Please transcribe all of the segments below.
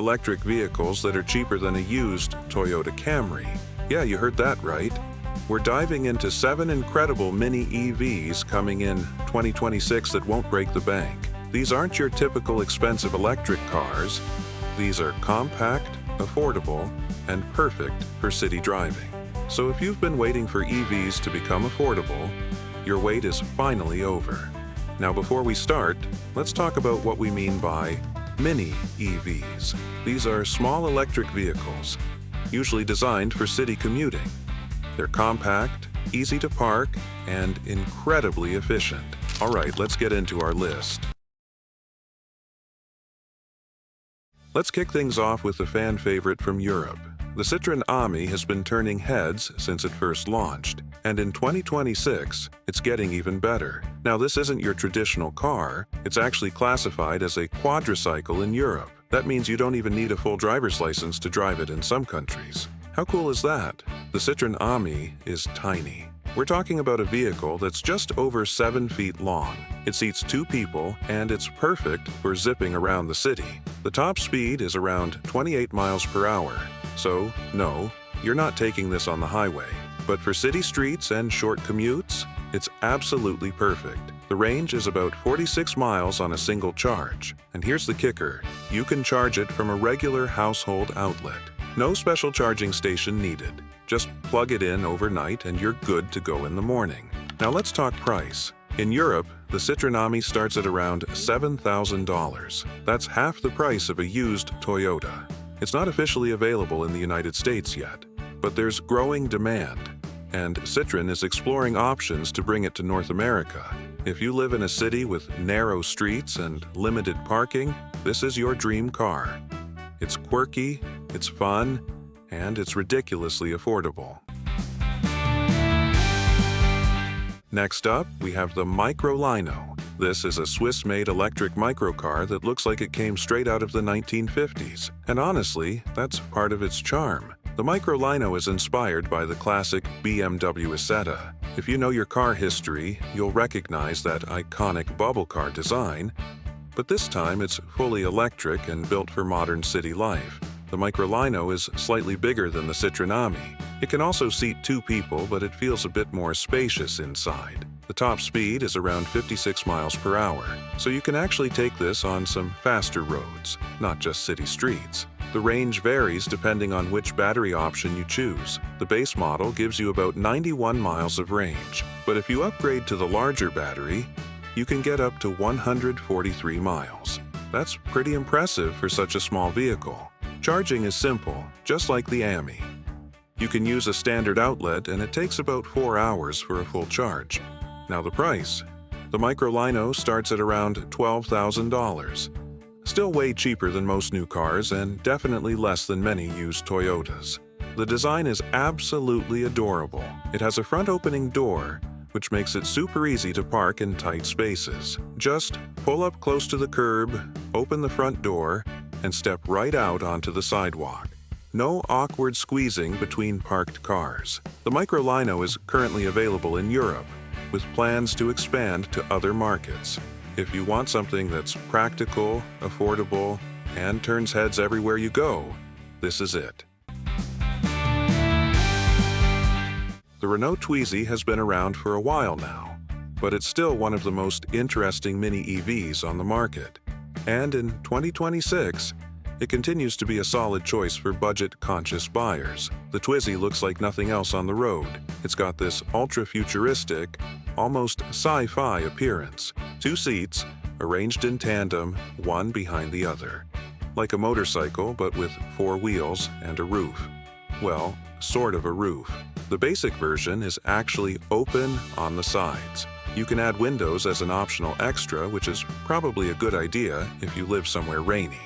electric vehicles that are cheaper than a used Toyota Camry. Yeah, you heard that right. We're diving into 7 incredible mini EVs coming in 2026 that won't break the bank. These aren't your typical expensive electric cars. These are compact, affordable, and perfect for city driving. So if you've been waiting for EVs to become affordable, your wait is finally over. Now before we start, let's talk about what we mean by mini EVs. These are small electric vehicles, usually designed for city commuting. They're compact, easy to park, and incredibly efficient. All right, let's get into our list. Let's kick things off with a fan favorite from Europe. The Citroen Ami has been turning heads since it first launched, and in 2026, it's getting even better. Now, this isn't your traditional car. It's actually classified as a quadricycle in Europe. That means you don't even need a full driver's license to drive it in some countries. How cool is that? The Citroen Ami is tiny. We're talking about a vehicle that's just over 7 feet long. It seats 2 people, and it's perfect for zipping around the city. The top speed is around 28 miles per hour. So, no, you're not taking this on the highway. But for city streets and short commutes, it's absolutely perfect. The range is about 46 miles on a single charge. And here's the kicker: you can charge it from a regular household outlet. No special charging station needed. Just plug it in overnight and you're good to go in the morning. Now let's talk price. In Europe, the Citroen Ami starts at around $7,000. That's half the price of a used Toyota. It's not officially available in the United States yet, but there's growing demand, and Citroen is exploring options to bring it to North America. If you live in a city with narrow streets and limited parking, this is your dream car. It's quirky, it's fun, and it's ridiculously affordable. Next up, we have the Microlino. This is a Swiss-made electric microcar that looks like it came straight out of the 1950s. And honestly, that's part of its charm. The Microlino is inspired by the classic BMW Isetta. If you know your car history, you'll recognize that iconic bubble car design, but this time it's fully electric and built for modern city life. The Microlino is slightly bigger than the Citroen Ami. It can also seat 2 people, but it feels a bit more spacious inside. The top speed is around 56 miles per hour, so you can actually take this on some faster roads, not just city streets. The range varies depending on which battery option you choose. The base model gives you about 91 miles of range, but if you upgrade to the larger battery, you can get up to 143 miles. That's pretty impressive for such a small vehicle. Charging is simple, just like the Ami. You can use a standard outlet and it takes about 4 hours for a full charge. Now the price. The Microlino starts at around $12,000. Still way cheaper than most new cars and definitely less than many used Toyotas. The design is absolutely adorable. It has a front opening door, which makes it super easy to park in tight spaces. Just pull up close to the curb, open the front door, and step right out onto the sidewalk. No awkward squeezing between parked cars. The Microlino is currently available in Europe, with plans to expand to other markets. If you want something that's practical, affordable, and turns heads everywhere you go, this is it. The Renault Twizy has been around for a while now, but it's still one of the most interesting mini EVs on the market. And in 2026, it continues to be a solid choice for budget-conscious buyers. The Twizy looks like nothing else on the road. It's got this ultra-futuristic, almost sci-fi appearance. 2 seats, arranged in tandem, one behind the other. Like a motorcycle, but with 4 wheels and a roof. Well, sort of a roof. The basic version is actually open on the sides. You can add windows as an optional extra, which is probably a good idea if you live somewhere rainy.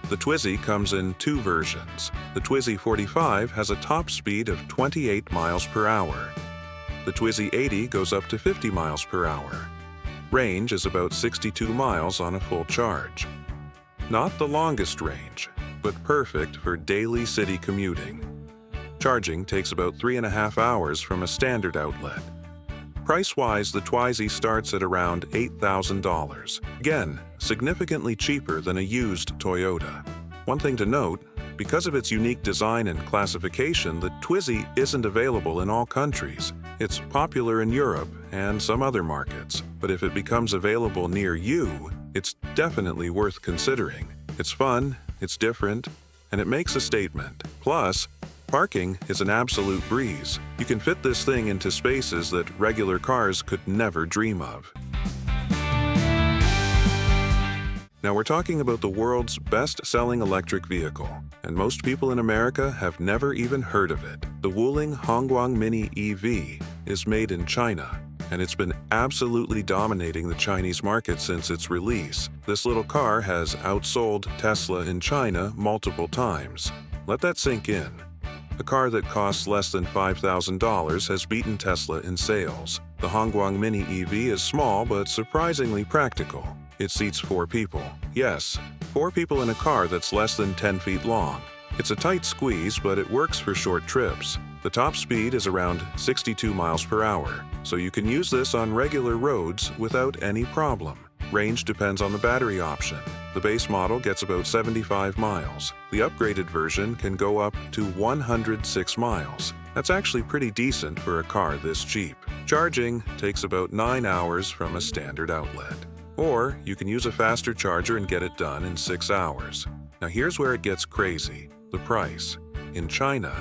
The Twizy comes in 2 versions. The Twizy 45 has a top speed of 28 miles per hour. The Twizy 80 goes up to 50 miles per hour. Range is about 62 miles on a full charge. Not the longest range, but perfect for daily city commuting. Charging takes about 3.5 hours from a standard outlet. Price-wise, the Twizy starts at around $8,000. Again, significantly cheaper than a used Toyota. One thing to note, because of its unique design and classification, the Twizy isn't available in all countries. It's popular in Europe and some other markets, but if it becomes available near you, it's definitely worth considering. It's fun, it's different, and it makes a statement. Plus, parking is an absolute breeze. You can fit this thing into spaces that regular cars could never dream of. Now we're talking about the world's best-selling electric vehicle, and most people in America have never even heard of it. The Wuling Hongguang Mini EV is made in China, and it's been absolutely dominating the Chinese market since its release. This little car has outsold Tesla in China multiple times. Let that sink in. A car that costs less than $5,000 has beaten Tesla in sales. The Hongguang Mini EV is small but surprisingly practical. It seats 4 people. Yes, 4 people in a car that's less than 10 feet long. It's a tight squeeze, but it works for short trips. The top speed is around 62 miles per hour, so you can use this on regular roads without any problem. Range depends on the battery option. The base model gets about 75 miles. The upgraded version can go up to 106 miles. That's actually pretty decent for a car this cheap. Charging takes about 9 hours from a standard outlet. Or you can use a faster charger and get it done in 6 hours. Now here's where it gets crazy, the price. In China,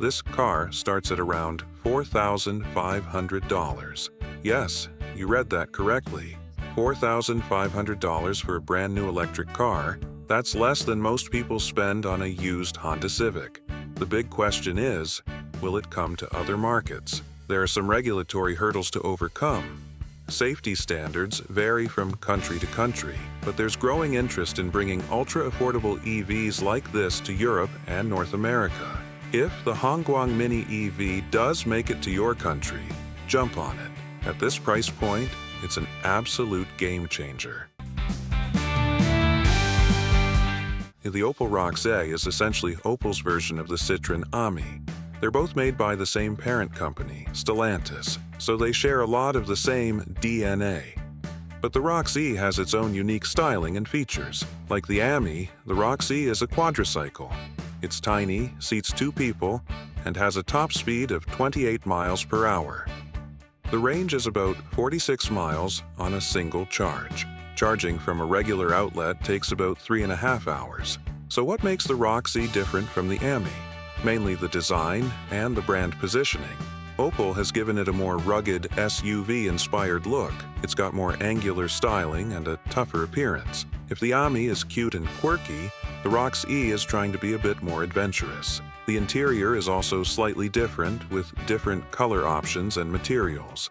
this car starts at around $4,500. Yes, you read that correctly. $4,500 for a brand new electric car. That's less than most people spend on a used Honda Civic. The big question is, will it come to other markets? There are some regulatory hurdles to overcome. Safety standards vary from country to country, but there's growing interest in bringing ultra-affordable EVs like this to Europe and North America. If the Hongguang Mini EV does make it to your country, jump on it. At this price point, it's an absolute game changer. The Opel Rocks-e is essentially Opel's version of the Citroen Ami. They're both made by the same parent company, Stellantis, so they share a lot of the same DNA. But the Rocks-e has its own unique styling and features. Like the Ami, the Rocks-e is a quadricycle. It's tiny, seats 2 people, and has a top speed of 28 miles per hour. The range is about 46 miles on a single charge. Charging from a regular outlet takes about 3.5 hours. So what makes the Rocks-e different from the Ami? Mainly the design and the brand positioning. Opel has given it a more rugged SUV-inspired look. It's got more angular styling and a tougher appearance. If the Ami is cute and quirky, the Rocks-e is trying to be a bit more adventurous. The interior is also slightly different, with different color options and materials.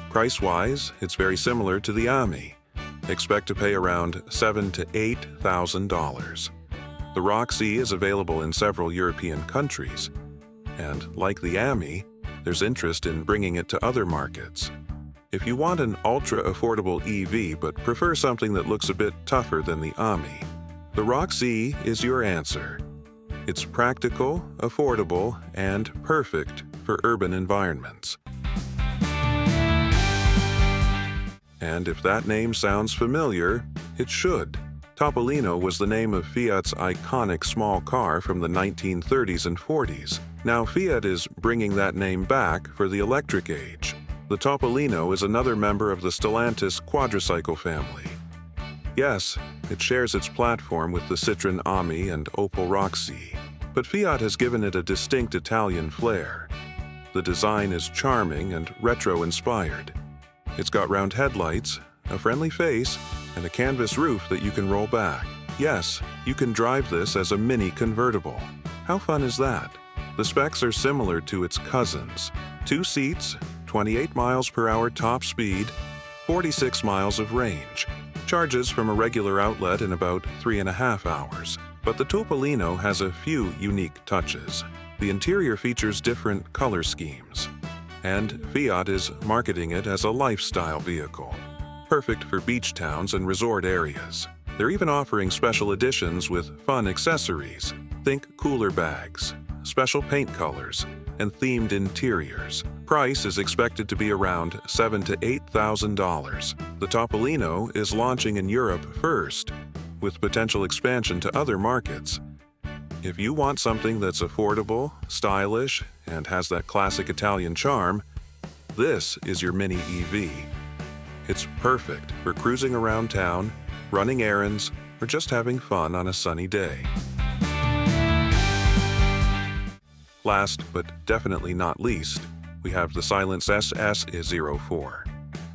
Price-wise, it's very similar to the Ami. Expect to pay around $7,000 to $8,000. The Rocks-e is available in several European countries, and like the Ami, there's interest in bringing it to other markets. If you want an ultra-affordable EV but prefer something that looks a bit tougher than the Ami, the Rocks-e is your answer. It's practical, affordable, and perfect for urban environments. And if that name sounds familiar, it should. Topolino was the name of Fiat's iconic small car from the 1930s and 40s. Now Fiat is bringing that name back for the electric age. The Topolino is another member of the Stellantis quadricycle family. Yes, it shares its platform with the Citroen Ami and Opel Rocks-e, but Fiat has given it a distinct Italian flair. The design is charming and retro-inspired. It's got round headlights, a friendly face, and a canvas roof that you can roll back. Yes, you can drive this as a mini convertible. How fun is that? The specs are similar to its cousins. 2 seats, 28 miles per hour top speed, 46 miles of range. Charges from a regular outlet in about 3.5 hours. But the Topolino has a few unique touches. The interior features different color schemes. And Fiat is marketing it as a lifestyle vehicle, perfect for beach towns and resort areas. They're even offering special editions with fun accessories. Think cooler bags, special paint colors, and themed interiors. Price is expected to be around $7,000 to $8,000. The Topolino is launching in Europe first, with potential expansion to other markets. If you want something that's affordable, stylish, and has that classic Italian charm, this is your mini EV. It's perfect for cruising around town, running errands, or just having fun on a sunny day. Last, but definitely not least, we have the Silence SS04.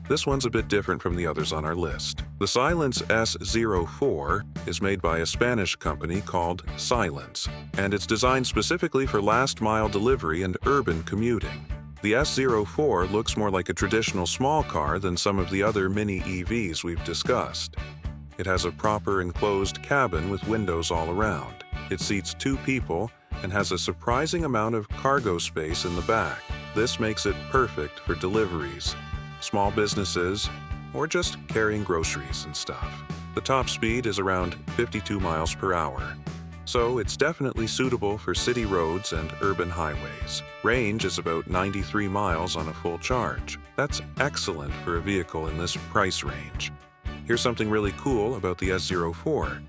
This one's a bit different from the others on our list. The Silence S04 is made by a Spanish company called Silence, and it's designed specifically for last-mile delivery and urban commuting. The S04 looks more like a traditional small car than some of the other mini EVs we've discussed. It has a proper enclosed cabin with windows all around. It seats 2 people and has a surprising amount of cargo space in the back. This makes it perfect for deliveries, small businesses, or just carrying groceries and stuff. The top speed is around 52 miles per hour, so it's definitely suitable for city roads and urban highways. Range is about 93 miles on a full charge. That's excellent for a vehicle in this price range. Here's something really cool about the S04.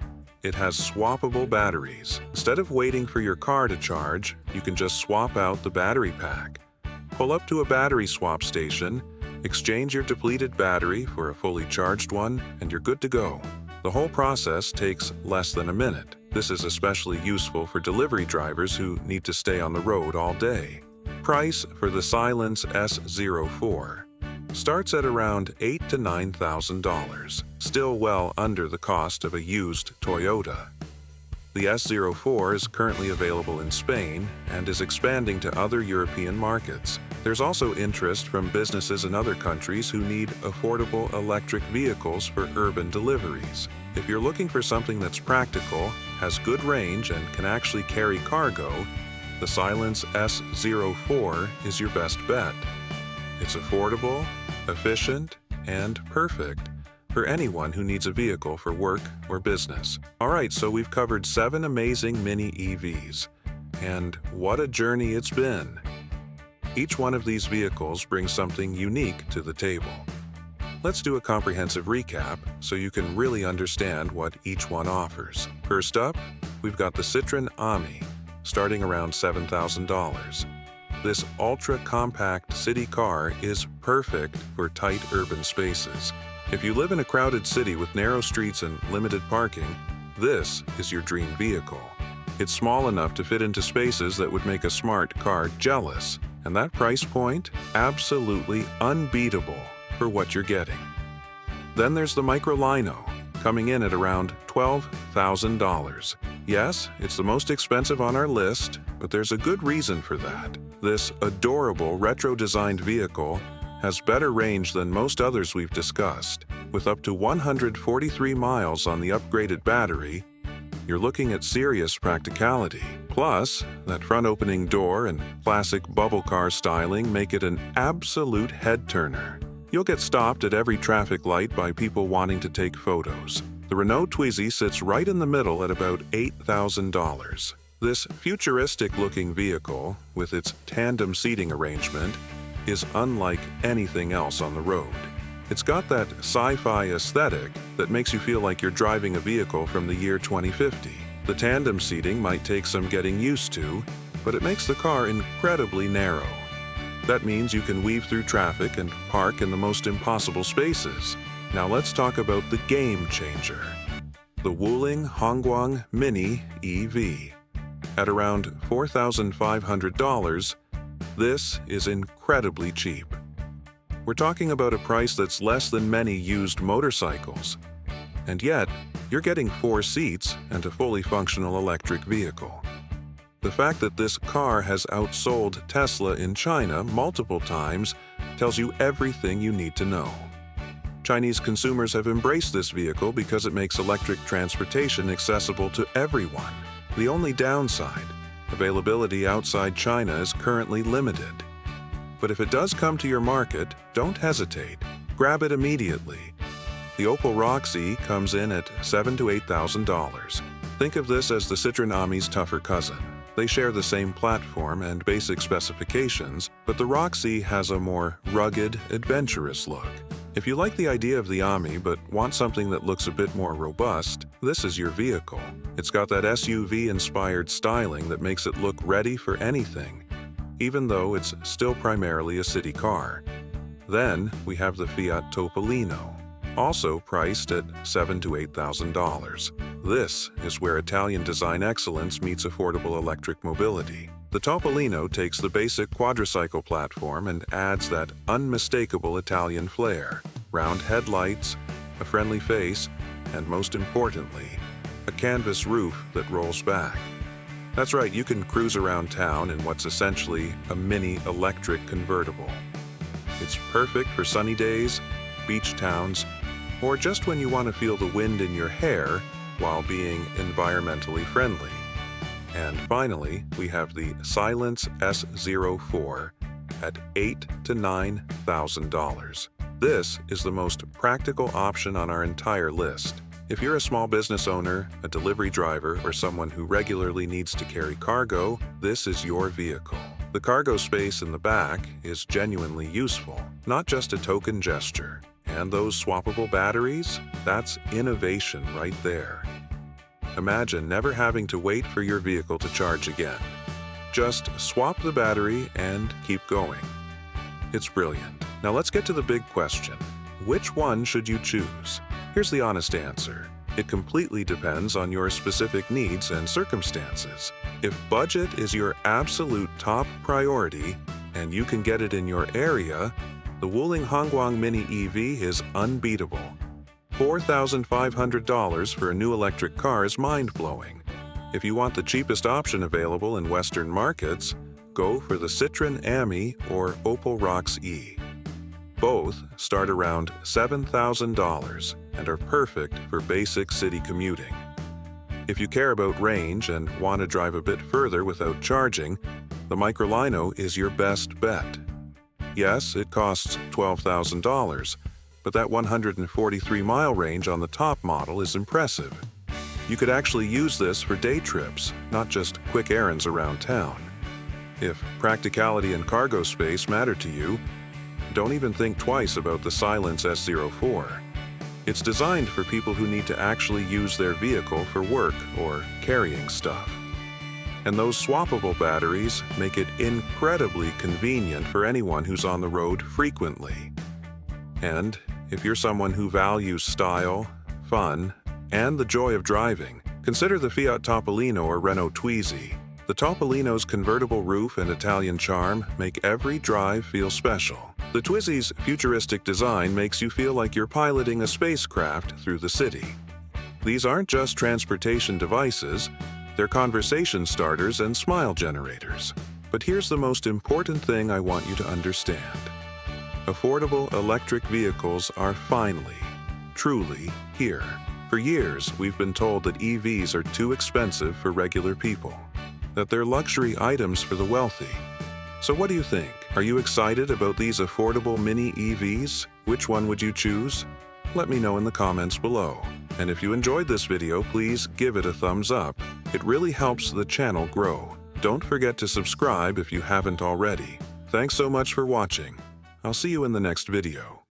It has swappable batteries. Instead of waiting for your car to charge, you can just swap out the battery pack. Pull up to a battery swap station, exchange your depleted battery for a fully charged one, and you're good to go. The whole process takes less than a minute. This is especially useful for delivery drivers who need to stay on the road all day. Price for the Silence S04 starts at around $8,000 to $9,000, still well under the cost of a used Toyota. The S04 is currently available in Spain and is expanding to other European markets. There's also interest from businesses in other countries who need affordable electric vehicles for urban deliveries. If you're looking for something that's practical, has good range, and can actually carry cargo, the Silence S04 is your best bet. It's affordable, efficient, and perfect for anyone who needs a vehicle for work or business. Alright, so we've covered 7 amazing mini EVs. And what a journey it's been! Each one of these vehicles brings something unique to the table. Let's do a comprehensive recap so you can really understand what each one offers. First up, we've got the Citroen Ami, starting around $7,000. This ultra-compact city car is perfect for tight urban spaces. If you live in a crowded city with narrow streets and limited parking, this is your dream vehicle. It's small enough to fit into spaces that would make a smart car jealous, and that price point, absolutely unbeatable for what you're getting. Then there's the Microlino, coming in at around $12,000. Yes, it's the most expensive on our list, but there's a good reason for that. This adorable retro-designed vehicle has better range than most others we've discussed. With up to 143 miles on the upgraded battery, you're looking at serious practicality. Plus, that front-opening door and classic bubble car styling make it an absolute head-turner. You'll get stopped at every traffic light by people wanting to take photos. The Renault Twizy sits right in the middle at about $8,000. This futuristic-looking vehicle, with its tandem seating arrangement, is unlike anything else on the road. It's got that sci-fi aesthetic that makes you feel like you're driving a vehicle from the year 2050. The tandem seating might take some getting used to, but it makes the car incredibly narrow. That means you can weave through traffic and park in the most impossible spaces. Now let's talk about the game changer, the Wuling Hongguang Mini EV. At around $4,500, this is incredibly cheap. We're talking about a price that's less than many used motorcycles. And yet, you're getting 4 seats and a fully functional electric vehicle. The fact that this car has outsold Tesla in China multiple times tells you everything you need to know. Chinese consumers have embraced this vehicle because it makes electric transportation accessible to everyone. The only downside, availability outside China is currently limited. But if it does come to your market, don't hesitate. Grab it immediately. The Opel Rocks-e comes in at $7,000 to $8,000. Think of this as the Citroen Ami's tougher cousin. They share the same platform and basic specifications, but the Rocks-e has a more rugged, adventurous look. If you like the idea of the Ami but want something that looks a bit more robust, This is your vehicle. It's got that SUV-inspired styling that makes it look ready for anything, even though it's still primarily a city car. Then we have the Fiat Topolino, also priced at $7,000 to $8,000. This is where Italian design excellence meets affordable electric mobility. The Topolino takes the basic quadricycle platform and adds that unmistakable Italian flair. Round headlights, a friendly face, and most importantly, a canvas roof that rolls back. That's right, you can cruise around town in what's essentially a mini electric convertible. It's perfect for sunny days, beach towns, or just when you want to feel the wind in your hair while being environmentally friendly. And finally, we have the Silence S04 at $8,000 to $9,000. This is the most practical option on our entire list. If you're a small business owner, a delivery driver, or someone who regularly needs to carry cargo, this is your vehicle. The cargo space in the back is genuinely useful, not just a token gesture. And those swappable batteries? That's innovation right there. Imagine never having to wait for your vehicle to charge again. Just swap the battery and keep going. It's brilliant. Now let's get to the big question. Which one should you choose? Here's the honest answer. It completely depends on your specific needs and circumstances. If budget is your absolute top priority and you can get it in your area, the Wuling Hongguang Mini EV is unbeatable. $4,500 for a new electric car is mind-blowing. If you want the cheapest option available in Western markets, go for the Citroen Ami or Opel Rocks-e. Both start around $7,000 and are perfect for basic city commuting. If you care about range and want to drive a bit further without charging, the Microlino is your best bet. Yes, it costs $12,000, but that 143-mile range on the top model is impressive. You could actually use this for day trips, not just quick errands around town. If practicality and cargo space matter to you, don't even think twice about the Silence S04. It's designed for people who need to actually use their vehicle for work or carrying stuff. And those swappable batteries make it incredibly convenient for anyone who's on the road frequently. And if you're someone who values style, fun, and the joy of driving, consider the Fiat Topolino or Renault Twizy. The Topolino's convertible roof and Italian charm make every drive feel special. The Twizy's futuristic design makes you feel like you're piloting a spacecraft through the city. These aren't just transportation devices, they're conversation starters and smile generators. But here's the most important thing I want you to understand. Affordable electric vehicles are finally, truly here. For years, we've been told that EVs are too expensive for regular people, that they're luxury items for the wealthy. So what do you think? Are you excited about these affordable mini EVs? Which one would you choose? Let me know in the comments below. And if you enjoyed this video, please give it a thumbs up. It really helps the channel grow. Don't forget to subscribe if you haven't already. Thanks so much for watching. I'll see you in the next video.